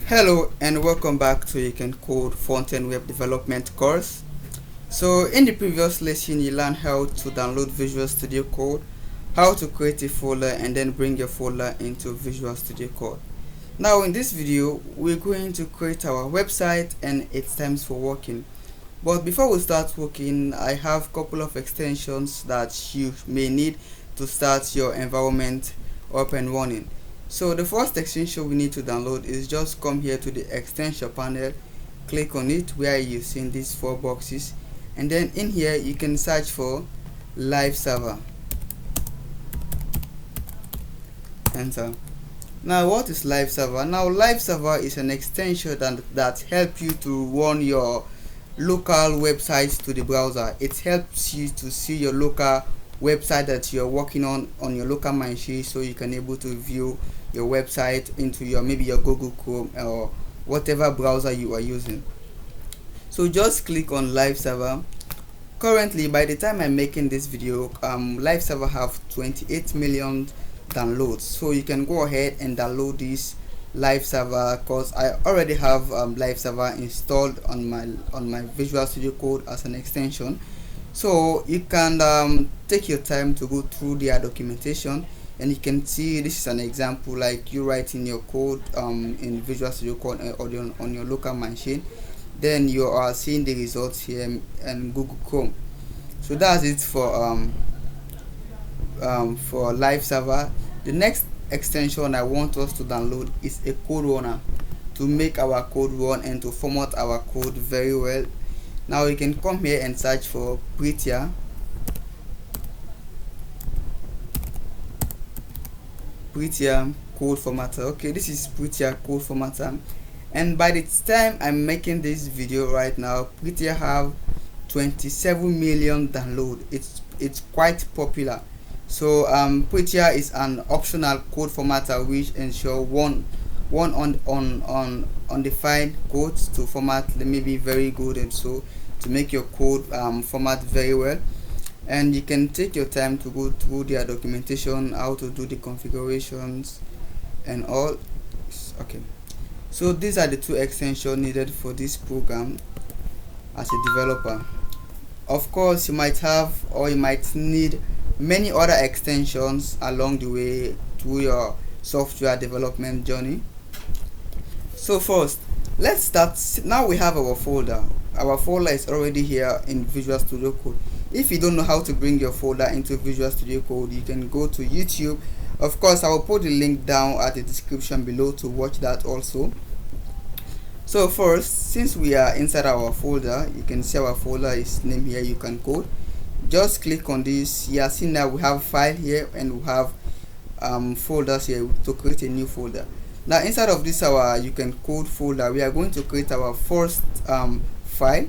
Hello and welcome back to You Can Code Front-End Web Development course. So in the previous lesson you learned how to download Visual Studio Code, how to create a folder and then bring your folder into Visual Studio Code. Now in this video we're going to create our website and it's time for working. But before we start working, I have a couple of extensions that you may need to start your environment up and running. So the first extension we need to download is just come here to the extension panel, click on it where you've seen these four boxes, and then in here you can search for live server. Enter. Now what is live server? Now live server is an extension that helps you to run your local websites to the browser. It helps you to see your local website that you're working on your local machine, so you can able to view your website into your maybe your Google Chrome or whatever browser you are using. So just click on live server. Currently, by the time I'm making this video, live server have 28 million downloads, so you can go ahead and download this live server because I already have live server installed on my Visual Studio Code as an extension. So you can take your time to go through their documentation, and you can see this is an example like you writing your code in Visual Studio Code on your local machine. Then you are seeing the results here in Google Chrome. So that's it for live server. The next extension I want us to download is a code runner to make our code run and to format our code very well. Now you can come here and search for Prettier code formatter. Okay, this is Prettier code formatter, and by the time I'm making this video right now, Prettier have 27 million download. It's quite popular. So Prettier is an optional code formatter which ensure one undefined codes to format maybe very good, and so to make your code format very well. And you can take your time to go through their documentation, how to do the configurations and all. Okay, so these are the two extensions needed for this program as a developer. Of course, you might have or you might need many other extensions along the way through your software development journey. So first, let's start. Now we have our folder. Our folder is already here in Visual Studio Code. If you don't know how to bring your folder into Visual Studio Code, you can go to YouTube. Of course, I will put the link down at the description below to watch that also. So first, since we are inside our folder, you can see our folder is named here You Can Code. Just click on this. You are seeing that we have file here and we have folders here to create a new folder. Now inside of this our You Can Code folder, we are going to create our first file.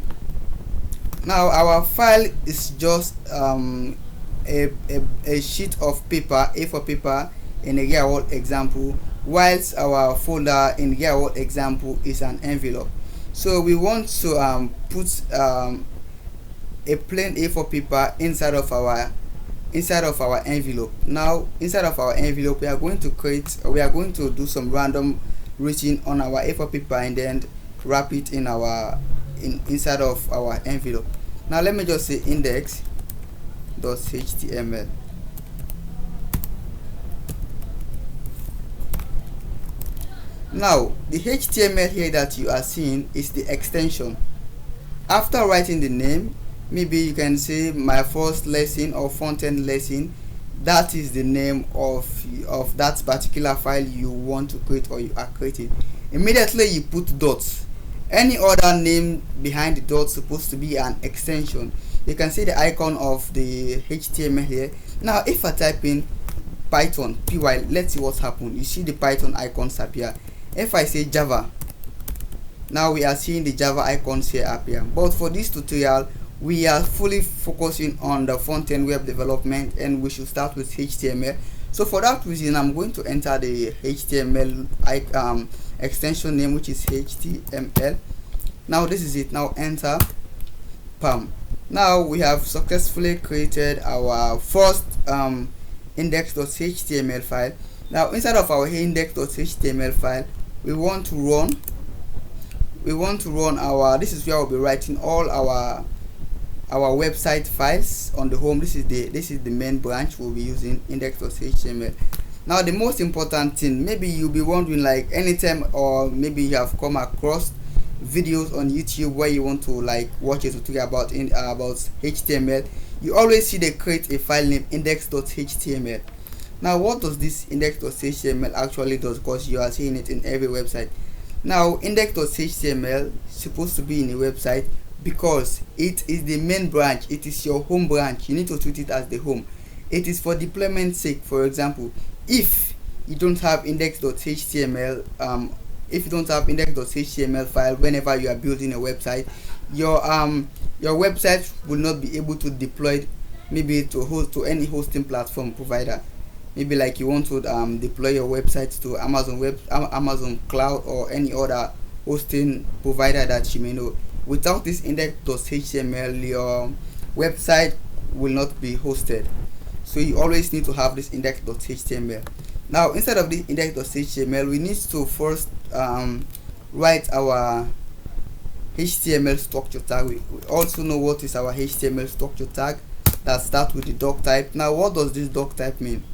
Now our file is just a sheet of paper, A4 paper in a real world example, whilst our folder in real world example is an envelope. So we want to put a plain A4 paper inside of our envelope. Now inside of our envelope we are going to do some random writing on our A4 paper and then wrap it in inside of our envelope. Now let me just say index.html. Now the HTML here that you are seeing is the extension. After writing the name, maybe you can say my first lesson or front-end lesson. That is the name of that particular file you want to create or you are creating. Immediately you put dots. Any other name behind the dots supposed to be an extension. You can see the icon of the HTML here. Now if I type in Python py, let's see what's happened. You see the Python icons appear. If I say Java, now we are seeing the Java icons here appear. But for this tutorial we are fully focusing on the front-end web development and we should start with HTML. So for that reason I'm going to enter the HTML extension name, which is HTML. Now this is it. Now enter. Pam. Now we have successfully created our first index.html file. Now inside of our index.html file we want to run our, this is where we'll be writing all our website files on the home. This is the main branch we'll be using, index.html. Now the most important thing, maybe you'll be wondering, like, anytime, or maybe you have come across videos on YouTube where you want to like watch a tutorial about HTML, you always see they create a file name index.html. Now what does this index.html actually does, because you are seeing it in every website. Now index.html is supposed to be in a website because it is the main branch, it is your home branch. You need to treat it as the home. It is for deployment sake. For example, if you don't have index.html, if you don't have index.html file whenever you are building a website, your website will not be able to deploy maybe to any hosting platform provider. Maybe like you want to deploy your website to Amazon Cloud or any other hosting provider that you may know. Without this index.html, your website will not be hosted. So you always need to have this index.html. Now instead of this index.html, we need to first write our HTML structure tag. We also know what is our HTML structure tag, that starts with the doc type. Now what does this doc type mean?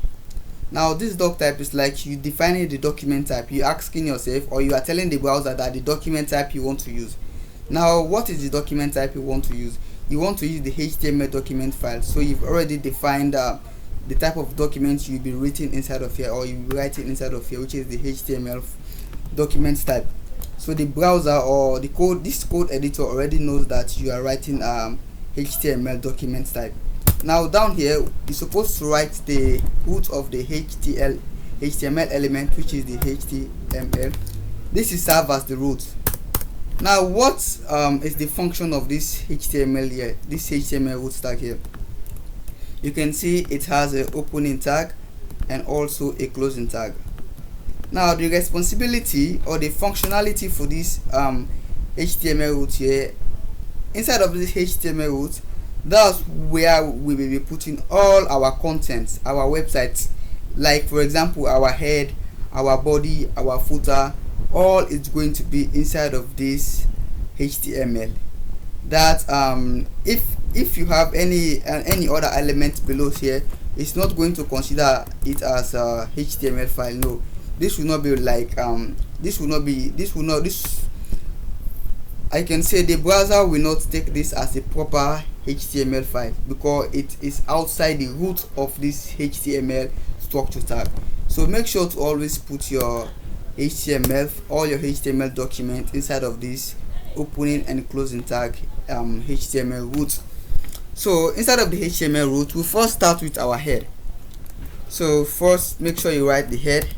Now this doc type is like you defining the document type. You asking yourself, or you are telling the browser that the document type you want to use. Now what is the document type you want to use? You want to use the HTML document file. So you've already defined the type of document you'll be writing inside of here, or you'll be writing inside of here, which is the HTML document type. So the browser or this code editor already knows that you are writing HTML document type. Now down here you're supposed to write the root of the HTML element, which is the HTML. This is serve as the root. Now what is the function of this HTML here, this HTML root tag here? You can see it has an opening tag and also a closing tag. Now the responsibility or the functionality for this HTML root here, inside of this HTML root, that's where we will be putting all our contents, our websites, like for example our head, our body, our footer, all is going to be inside of this HTML. That if you have any other element below here, it's not going to consider it as a HTML file. No, this will not be like I can say the browser will not take this as a proper HTML file because it is outside the root of this HTML structure tag. So make sure to always put your HTML, all your HTML documents inside of this opening and closing tag HTML root. So inside of the HTML root, we first start with our head. So first make sure you write the head.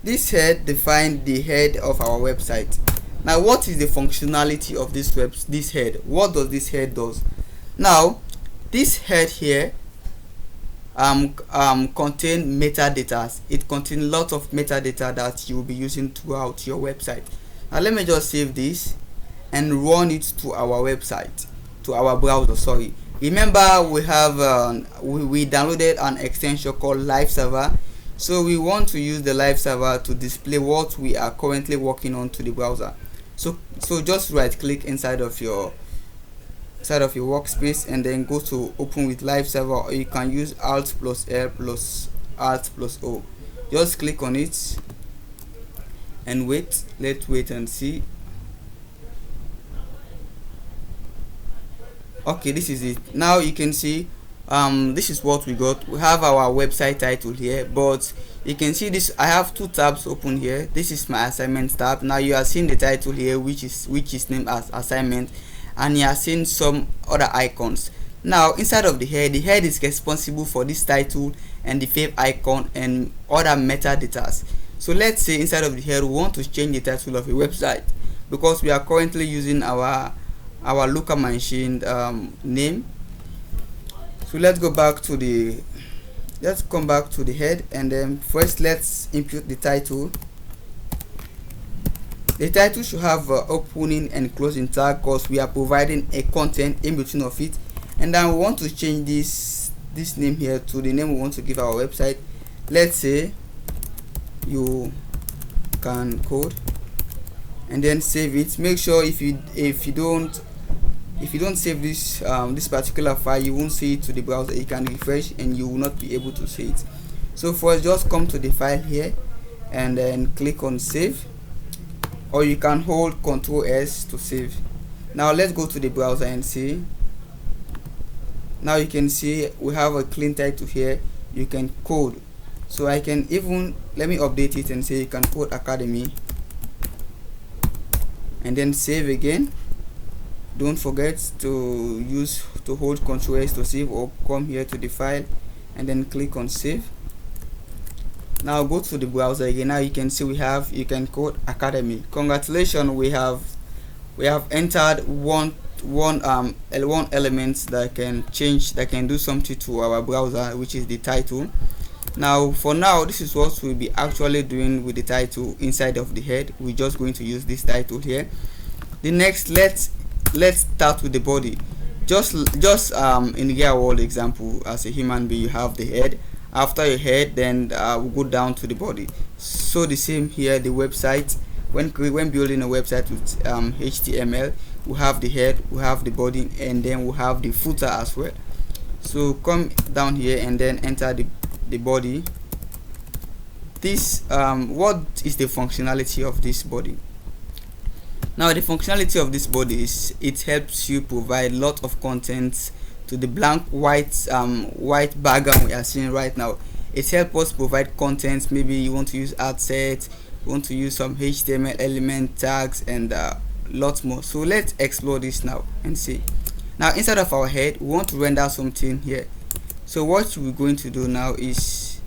This head defines the head of our website. Now what is the functionality of this head? What does this head does? Now this head here contain metadata. It contains lots of metadata that you will be using throughout your website. Now let me just save this and run it to our website, to our browser. Sorry, remember we have we downloaded an extension called Live Server. So we want to use the Live Server to display what we are currently working on to the browser. So just right click inside of your workspace and then go to open with Live Server, or you can use Alt plus L plus Alt plus O. Just click on it and wait. Let's wait and see. Okay, this is it. Now you can see this is what we got. We have our website title here, but you can see this. I have two tabs open here. This is my assignment tab. Now you are seeing the title here, which is named as assignment, and you are seeing some other icons. Now inside of the head is responsible for this title and the fave icon and other metadata. So let's say inside of the head we want to change the title of a website because we are currently using our local machine name. So let's come back to the head, and then first let's input the title. The title should have opening and closing tag because we are providing a content in between of it. And then we want to change this name here to the name we want to give our website. Let's say you can code, and then save it. Make sure if you don't save this this particular file, you won't see it to the browser. You can refresh and you will not be able to see it. So first, just come to the file here and then click on save, or you can hold Ctrl+S to save. Now let's go to the browser and see. Now you can see we have a clean title here. You can code. So I can even, let me update it and say you can code Academy, and then save again. Don't forget to hold Ctrl+S to save, or come here to the file and then click on save. Now go to the browser again. Now you can see you can code Academy. Congratulations, we have entered one element that can do something to our browser, which is the title. Now for now, this is what we'll be actually doing with the title inside of the head. We're just going to use this title here. The next, let's start with the body. Just in the real world example, as a human being, you have the head. After your head, then we'll go down to the body. So the same here, the website. When building a website with HTML, we have the head, we have the body, and then we have the footer as well. So come down here and then enter the body. This what is the functionality of this body? Now the functionality of this body is it helps you provide a lot of content to the blank white background we are seeing right now. It helps us provide content. Maybe you want to use ad sets, you want to use some HTML element tags, and lots more. So let's explore this now and see. Now inside of our head, we want to render something here. So what we're going to do now is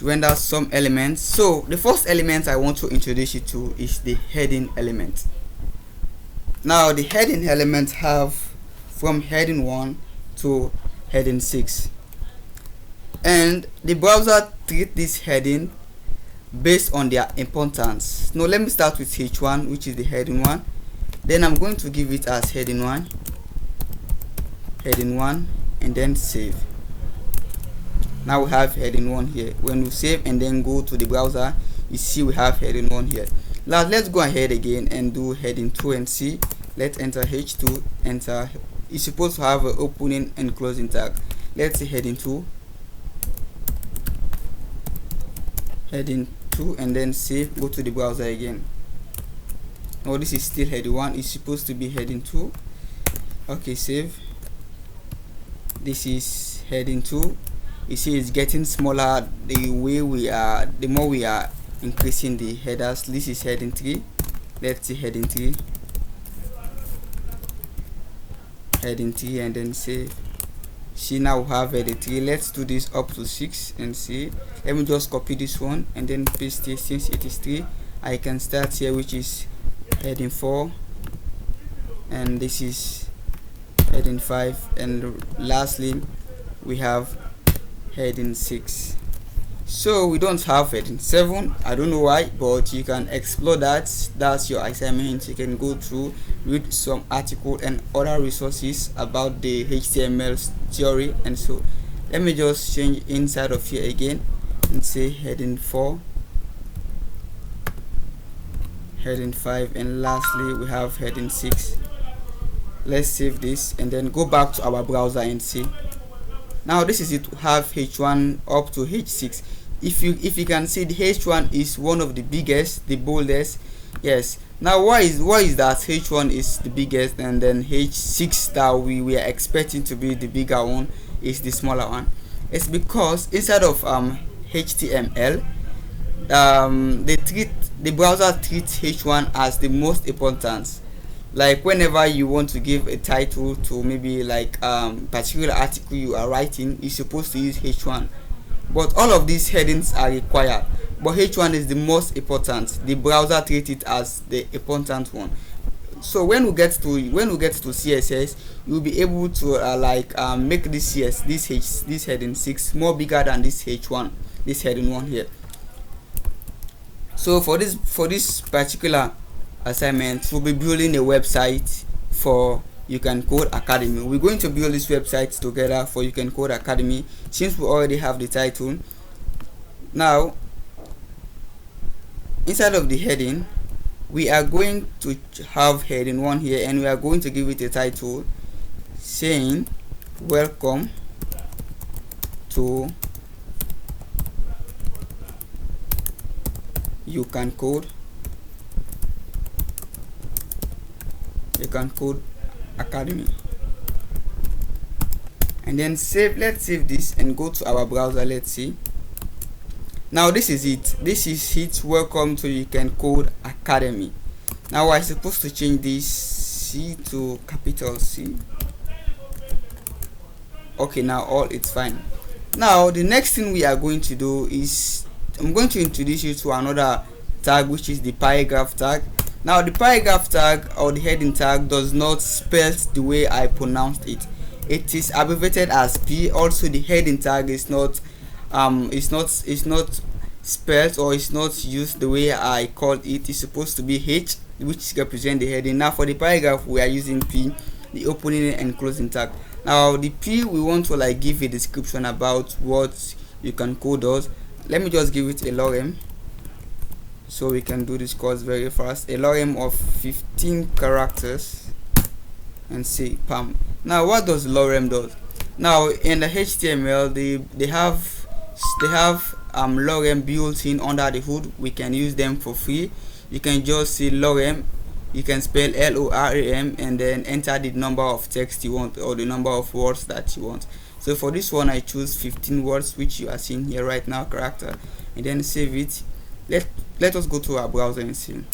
render some elements. So the first element I want to introduce you to is the heading element. Now the heading elements have from heading 1 to heading 6, and the browser treats this heading based on their importance. Now let me start with H1, which is the heading 1. Then I'm going to give it as heading 1, and then save. Now we have heading 1 here. When we save and then go to the browser, you see we have heading 1 here. Now let's go ahead again and do heading 2 and see. Let's enter H2, enter. It's supposed to have an opening and closing tag. Let's see heading 2, and then save. Go to the browser again. Oh, this is still heading 1. It's supposed to be heading 2. Okay, save. This is heading 2. You see it's getting smaller the more we are increasing the headers. This is heading 3. Let's see heading 3, and then save. See, now we have heading 3. Let's do this up to 6 and see. Let me just copy this one and then paste it. Since it is 3, I can start here, which is heading 4, and this is heading 5, and lastly we have heading 6. So we don't have heading 7. I don't know why, but you can explore that. That's your assignment. You can go through, read some article and other resources about the HTML theory. And so let me just change inside of here again and say heading 4, heading 5, and lastly we have heading 6. Let's save this and then go back to our browser and see. Now this is it. We have H1 up to H6. If you can see, the H1 is one of the biggest, the boldest. Yes. Now why is that H1 is the biggest, and then H6 that we are expecting to be the bigger one is the smaller one? It's because inside of HTML, the browser treats H1 as the most important. Like whenever you want to give a title to maybe like particular article you are writing, you're supposed to use H1. But all of these headings are required, but H1 is the most important. The browser treats it as the important one. So when we get to CSS, you'll be able to make this heading 6 more bigger than this H1, this heading 1 here. So for this particular assignment, we'll be building a website for You Can Code Academy. We're going to build this website together for You Can Code Academy, since we already have the title. Now inside of the heading, we are going to have heading 1 here, and we are going to give it a title saying welcome to You Can Code Academy. And then let's save this and go to our browser. Let's see. Now this is it. Welcome to You Can Code Academy. Now I'm supposed to change this C to capital C. Okay, now all it's fine. Now the next thing we are going to do is I'm going to introduce you to another tag, which is the paragraph tag. Now the paragraph tag or the heading tag does not spell the way I pronounced it. It is abbreviated as P. Also the heading tag is not spelled, or it's not used the way I called it. It's supposed to be H, which represent the heading. Now for the paragraph we are using P, the opening and closing tag. Now the P, we want to like give a description about what You Can Code does. Let me just give it a lorem so we can do this course very fast. A lorem of 15 characters and say pam. Now what does lorem does? Now in the HTML they have lorem built in under the hood. We can use them for free. You can just see lorem, you can spell LORAM and then enter the number of text you want or the number of words that you want. So for this one I choose 15 words, which you are seeing here right now, character, and then save it. Let us go to our browser and see.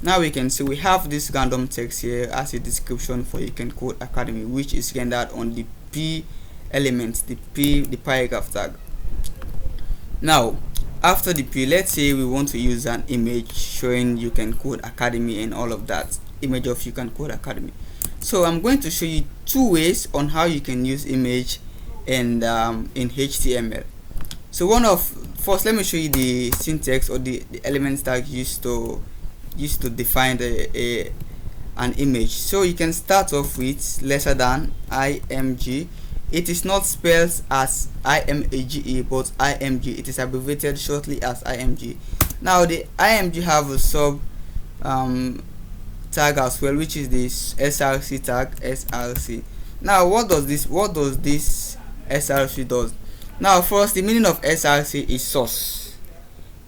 Now we can see we have this random text here as a description for You Can Code Academy, which is rendered on the P element, the paragraph tag. Now after the P, let's say we want to use an image showing You Can Code Academy and all of that, image of You Can Code Academy. So I'm going to show you 2 ways on how you can use image and in HTML. So first let me show you the syntax or the elements tag used to define an image. So you can start off with lesser than img. It is not spelled as image but img. It is abbreviated shortly as img. Now the img have a sub tag as well, which is this src tag, src. Now what does this src does? Now first, the meaning of src is source.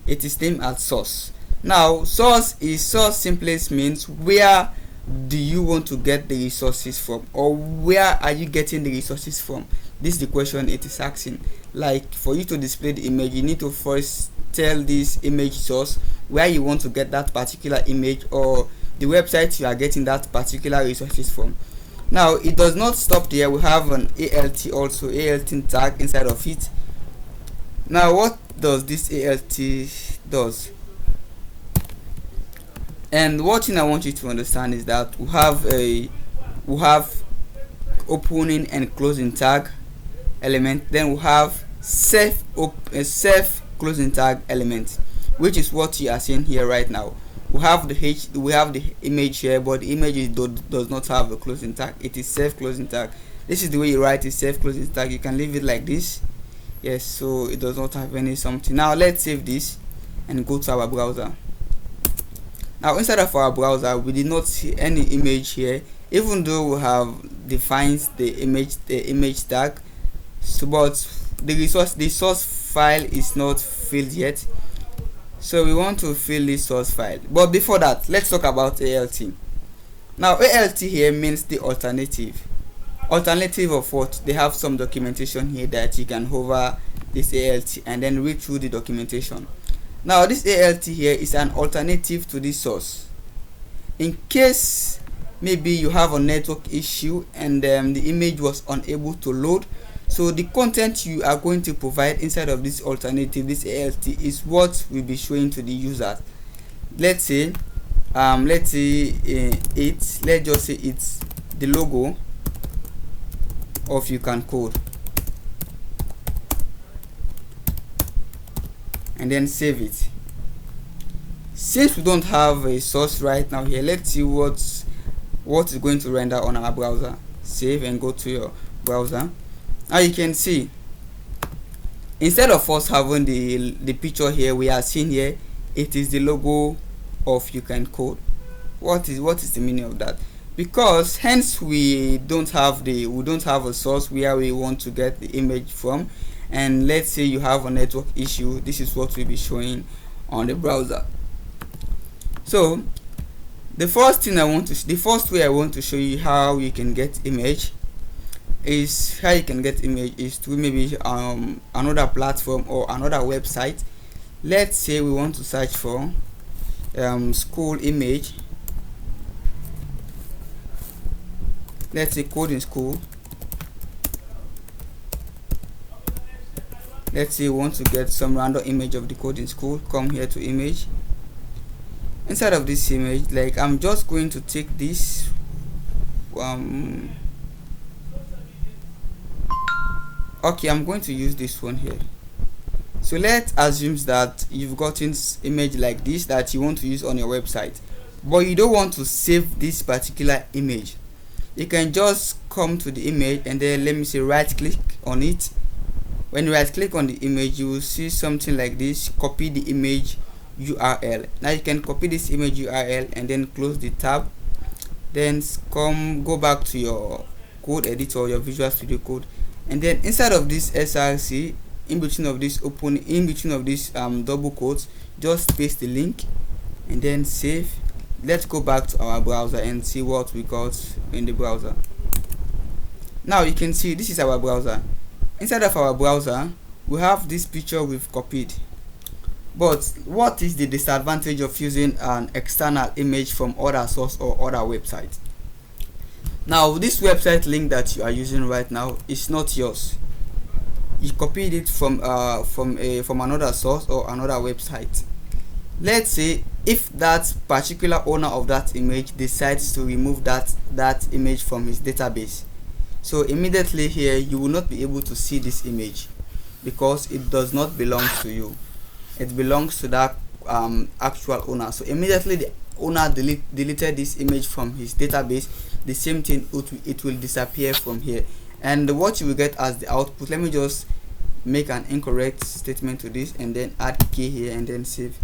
It is named as source. Now source simply means where do you want to get the resources from, or where are you getting the resources from. This is the question it is asking. Like for you to display the image, you need to first tell this image source where you want to get that particular image or the website you are getting that particular resources from. Now it does not stop there. We have an alt also, alt tag inside of it. Now what does this alt does? And what thing I want you to understand is that we have opening and closing tag element, then we have self closing tag element, which is what you are seeing here right now. We have the image here, but the image does not have a closing tag. It is self closing tag. This is the way you write it, self closing tag. You can leave it like this. Yes, so it does not have any something. Now let's save this and go to our browser. Now inside of our browser we did not see any image here, even though we have defined the image tag. So but the source file is not filled yet, so we want to fill this source file. But before that, let's talk about alt. Now alt here means the alternative of what? They have some documentation here that you can hover this alt and then read through the documentation. Now this alt here is an alternative to this source. In case maybe you have a network issue and the image was unable to load, so the content you are going to provide inside of this alternative, this alt, is what will be showing to the user. Let's say let's just say it's the logo of You Can Code, and then save it. Since we don't have a source right now here, let's see what is going to render on our browser. Save and go to your browser. Now you can see, instead of us having the picture here, we are seeing here it is the logo of You Can Code. What is the meaning of that? Because hence we don't have a source where we want to get the image from, and let's say you have a network issue, this is what will be showing on the browser. So the first way I want to show you how you can get image is through maybe another platform or another website. Let's say we want to search for school image. Let's say coding school. Let's say we want to get some random image of the coding school. Come here to image. Inside of this image, like, I'm just going to take this okay, I'm going to use this one here. So let's assume that you've gotten image like this that you want to use on your website, but you don't want to save this particular image. You can just come to the image and then, let me say, right click on it. When you right click on the image, you will see something like this: copy the image URL. Now you can copy this image URL and then close the tab, then go back to your code editor, your Visual Studio Code, and then inside of this src, in between of this double quotes, just paste the link and then save. Let's go back to our browser and see what we got in the browser. Now you can see this is our browser. Inside of our browser, we have this picture we've copied. But what is the disadvantage of using an external image from other source or other website? Now this website link that you are using right now is not yours. You copied it from another source or another website. Let's say if that particular owner of that image decides to remove that image from his database, so immediately here you will not be able to see this image because it does not belong to you. It belongs to that actual owner. So immediately the owner deleted this image from his database, the same thing, it will disappear from here. And what you will get as the output, let me just make an incorrect statement to this and then add key here and then save.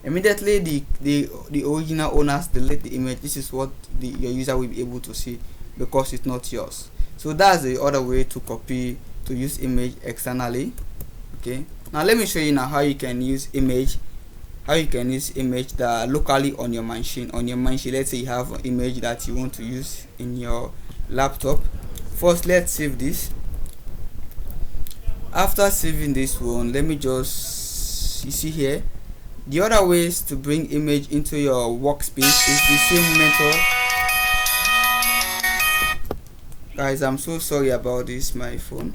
Immediately the original owners delete the image. This is what your user will be able to see because it's not yours. So that's the other way to use image externally. Okay, now let me show you now how you can use image that locally on your machine. Let's say you have an image that you want to use in your laptop. First, let's save this. After saving this one, let me just, you see here, the other ways to bring image into your workspace is the same method. Guys, I'm so sorry about this, my phone.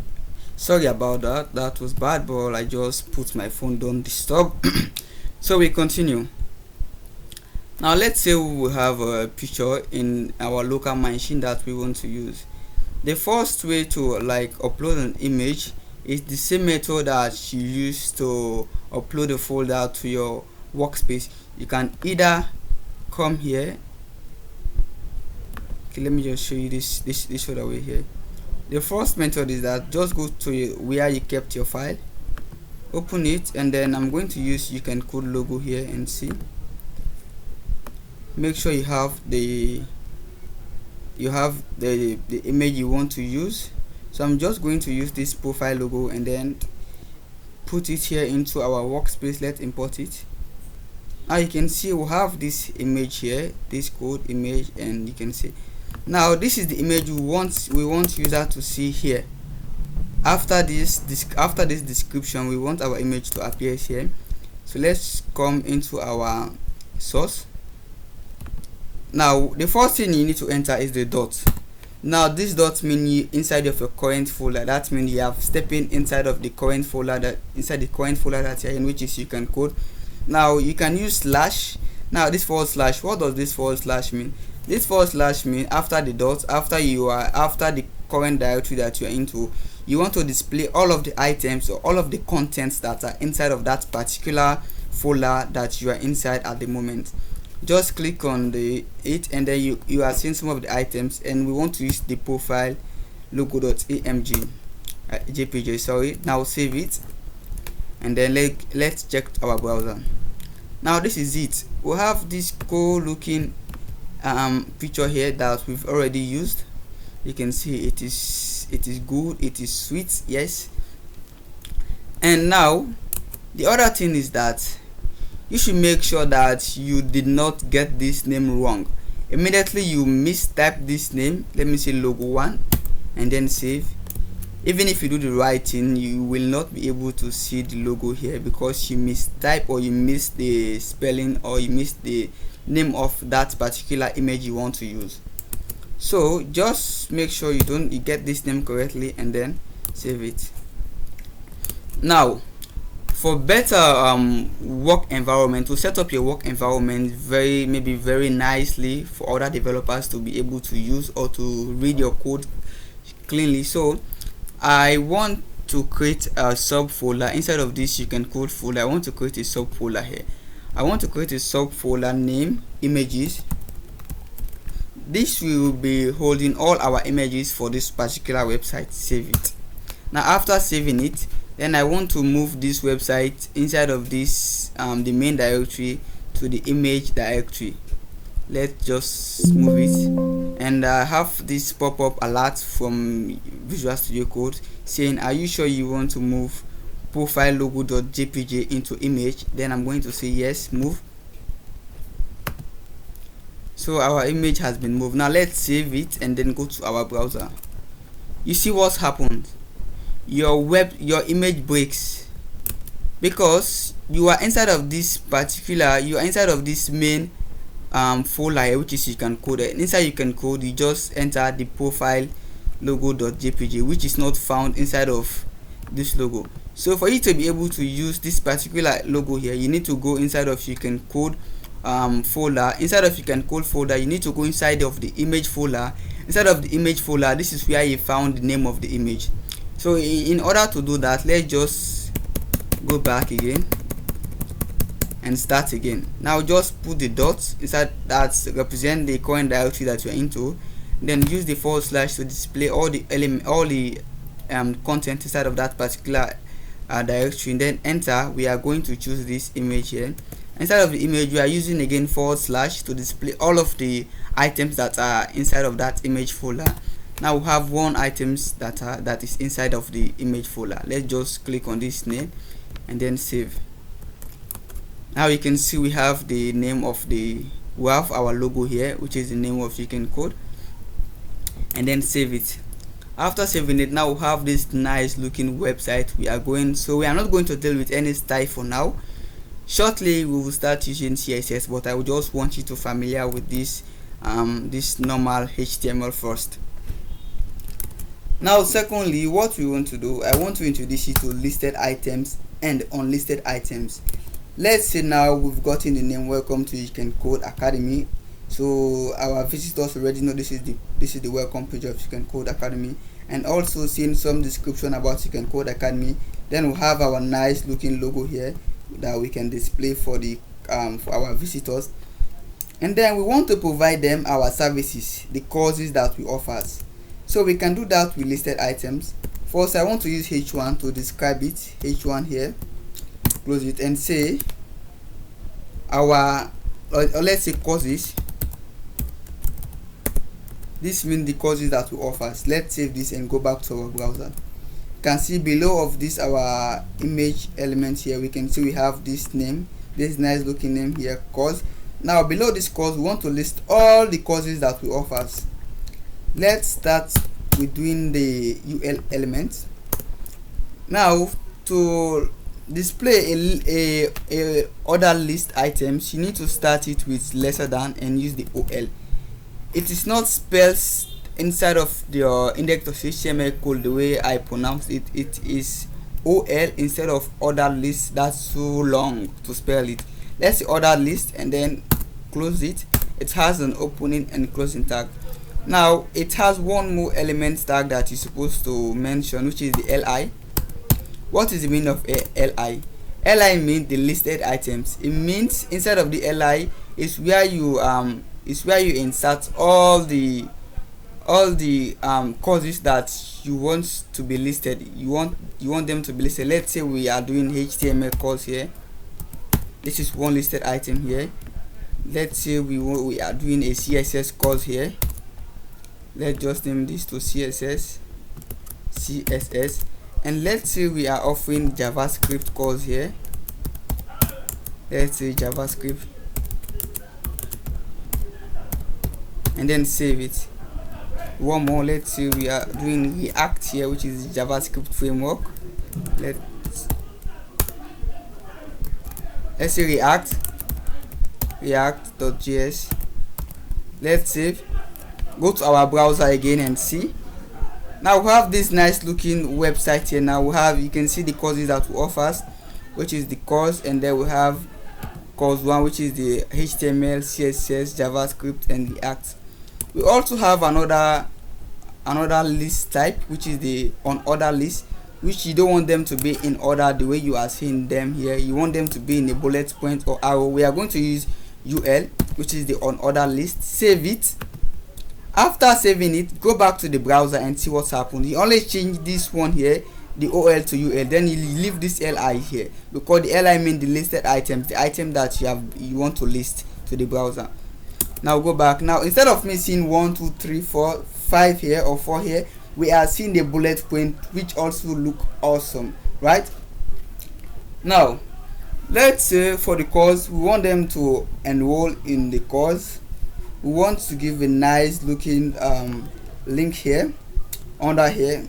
Sorry about that was bad, but I just put my phone don't disturb. So we continue. Now let's say we will have a picture in our local machine that we want to use. The first way to upload an image is the same method that you use to upload a folder to your workspace. You can either come here. Okay, let me just show you this other way here. The first method is that just go to where you kept your file, open it, and then I'm going to use You Can Code logo here and see. Make sure you have the image you want to use. So I'm just going to use this profile logo and then put it here into our workspace. Let's import it. Now you can see we have this image here, this code image, and you can see now this is the image we want user to see here. After this description, we want our image to appear here. So let's come into our source. Now the first thing you need to enter is the dot. Now this dot means you inside of your current folder. That means you have stepping inside of the current folder that you're in, which is You Can Code. Now you can use slash. Now this // what does this / mean? This / mean after the dot, after the current directory that you are into, you want to display all of the items or all of the contents that are inside of that particular folder that you are inside at the moment. Just click on it and then you are seeing some of the items, and we want to use the profile logo.amg jpg. Sorry. Now save it and then let's check our browser. Now this is it. We have this cool looking picture here that we've already used. You can see it is good, it is sweet, yes. And now the other thing is that you should make sure that you did not get this name wrong. Immediately you mistype this name, let me say logo 1, and then save. Even if you do the right thing, you will not be able to see the logo here because you mistype, or you missed the spelling, or you missed the name of that particular image you want to use. So just make sure you get this name correctly and then save it. Now for better work environment, to set up your work environment very nicely for other developers to be able to use or to read your code cleanly. So I want to create a subfolder. Inside of this you can code folder. I want to create a subfolder here. I want to create a subfolder name images. This will be holding all our images for this particular website. Save it. Now after saving it, then I want to move this website inside of this the main directory to the image directory. Let's just move it, and have this pop-up alert from Visual Studio Code saying, are you sure you want to move profile logo.jpg into image? Then I'm going to say yes, move. So our image has been moved. Now let's save it and then go to our browser. You see what's happened? Your image breaks because you are inside of this main folder, which is you can code it. Inside you can code, you just enter the profile logo.jpg, which is not found inside of this logo. So for you to be able to use this particular logo here, you need to go inside of you can code folder. Inside of you can code folder, you need to go inside of the image folder. Inside of the image folder, this is where you found the name of the image. So in order to do that, let's just go back again and start again. Now just put the dots inside that represent the current directory that you're into, then use the / to display all the content inside of that particular directory, and then enter. We are going to choose this image here. Inside of the image, we are using again / to display all of the items that are inside of that image folder. Now we have one items that is inside of the image folder. Let's just click on this name and then save. Now you can see we have the name of we have our logo here, which is the name of You Can Code, and then save it. After saving it, now we have this nice looking website. We are not going to deal with any style for now. Shortly we will start using CSS, but I would just want you to familiar with this normal HTML first. Now secondly, what we want to do, I want to introduce you to listed items and unlisted items. Let's say now we've gotten the name Welcome to You Can Code Academy. So our visitors already know this is the welcome page of You Can Code Academy, and also seeing some description about You Can Code Academy. Then we have our nice looking logo here that we can display for our visitors, and then we want to provide them our services, the courses that we offer. So we can do that with listed items. First, I want to use h1 to describe it. H1 here, close it, and say our let's say courses. This means the courses that we offer. Let's save this and go back to our browser. You can see below of this our image element here, we can see we have this name, this nice looking name here, course. Now below this course, we want to list all the courses that we offer. Let's start with doing the UL element. Now to display a other list items, you need to start it with lesser than and use the OL. It is not spelled inside of the index.html code the way I pronounce it. It is OL instead of other list. That's so long to spell it. Let's say other list and then close it. It has an opening and closing tag. Now it has one more element tag that you're supposed to mention, which is the LI. What is the meaning of LI? LI means the listed items. It means inside of the LI is where you insert all the courses that you want to be listed. You want them to be listed. Let's say we are doing HTML course here. This is one listed item here. Let's say we are doing a CSS course here. Let's just name this to CSS, and let's say we are offering JavaScript course here. Let's say JavaScript, and then save it. One more, let's say we are doing React here, which is JavaScript framework. Let's say react.js. Let's save. Go to our browser again and see. Now we have this nice looking website here. Now you can see the courses that we offer, which is the course, and then we have course 1, which is the HTML, CSS, JavaScript, and React. We also have another list type, which is the on order list, which you don't want them to be in order the way you are seeing them here. You want them to be in a bullet point or arrow. We are going to use UL, which is the on order list. Save it. After saving it, go back to the browser and see what's happened. You only change this one here, the OL to UL, then you leave this LI here, because the LI means the listed items, the item that you want to list to the browser. Now go back. Now instead of me seeing 1 2 3 4 5 here or 4 here, we are seeing the bullet point, which also look awesome, right? Now let's say for the course, we want them to enroll in the course. We want to give a nice looking link here under here,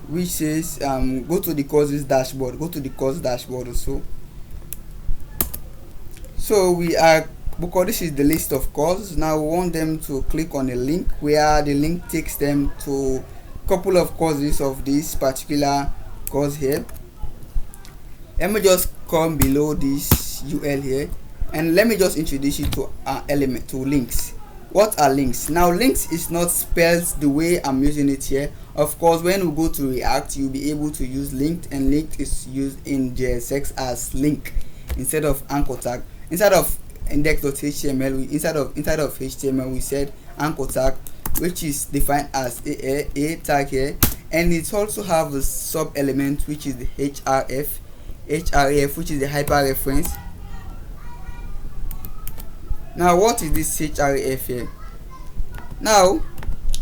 which says go to the courses dashboard. Go to the course dashboard also. So we are, because this is the list of courses, now we want them to click on a link where the link takes them to a couple of courses of this particular course here. Let me just come below this UL here, and let me just introduce you to element to links. What are links? Now links is not spelled the way I'm using it here. Of course, when we go to React, you'll be able to use linked, and linked is used in JSX as link instead of anchor tag. Instead of index.html, instead of HTML, we said anchor tag, which is defined as a tag here, and it also have a sub element, which is the href, which is the hyperreference. Now what is this href here? Now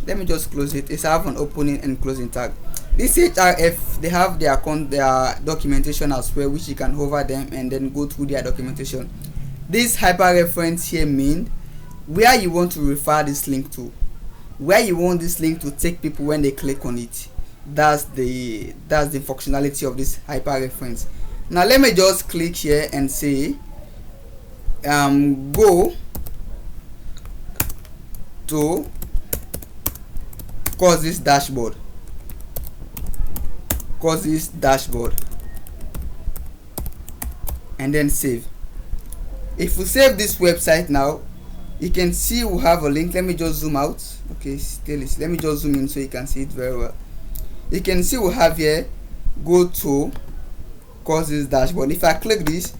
let me just close it. It's have an opening and closing tag. This href, they have their documentation as well, which you can hover them and then go through their documentation. This hyperreference here means where you want to refer this link to, where you want this link to take people when they click on it. That's the functionality of this hyperreference. Now let me just click here and say go to courses dashboard, and then save. If we save this website now, you can see we have a link. Let me just zoom out. Okay, let me just zoom in so you can see it very well. You can see we have here go to courses dashboard. If I click this,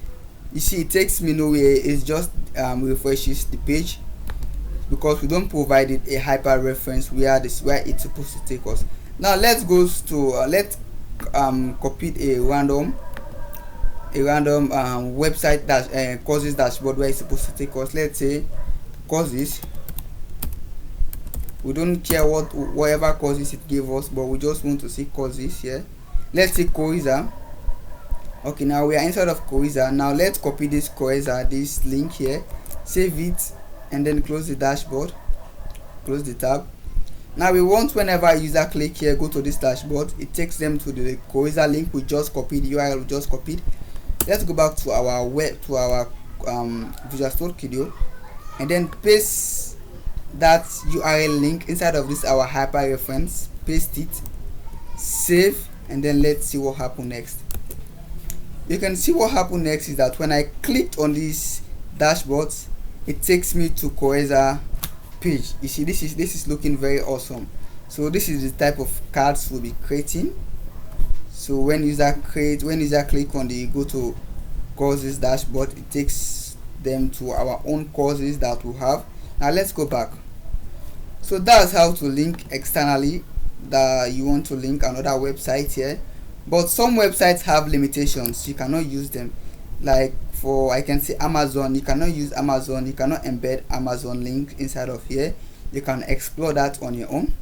you see it takes me nowhere. It just refreshes the page, because we don't provide it a hyper reference where it's supposed to take us. Now let's go to let's copy a random website courses dashboard where it's supposed to take us. Let's say courses. We don't care whatever courses it gave us, but we just want to see courses here. Let's say Coisa. Okay, now we are inside of Coisa. Now let's copy this Coisa, this link here, save it, and then close the dashboard, close the tab. Now we want, whenever a user click here, go to this dashboard, it takes them to the Coisa link we just copied, the URL we just copied. Let's go back to our Visual Studio and then paste that URL link inside of this our hyper reference, paste it, save, and then let's see what happened next. You can see what happened next is that when I clicked on this dashboard, it takes me to Coisa page. You see, this is looking very awesome. So this is the type of cards we'll be creating. So when user click on the go to courses dashboard, it takes them to our own courses that we have. Now let's go back. So that's how to link externally, that you want to link another website here. But some websites have limitations, you cannot use them. like for I can say Amazon, you cannot use Amazon, you cannot embed Amazon link inside of here. You can explore that on your own.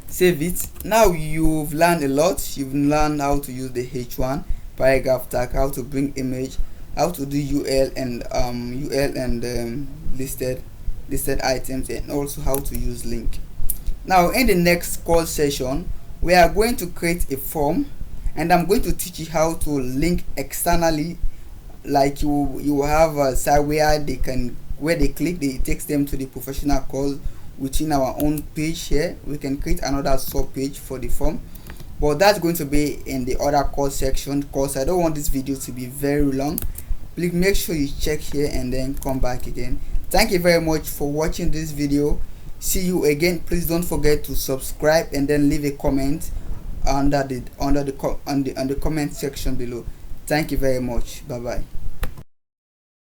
Save it. Now you've learned a lot. You've learned how to use the H1 paragraph tag, how to bring image, how to do UL and listed items, and also how to use link. Now in the next course session, we are going to create a form, and I'm going to teach you how to link externally. Like you have a site where they click, it takes them to the professional course within our own page. Here we can create another sub page for the form, but that's going to be in the other course section, because I don't want this video to be very long. Please make sure you check here and then come back again. Thank you very much for watching this video. See you again. Please don't forget to subscribe and then leave a comment on the comment section below. Thank you very much. Bye bye.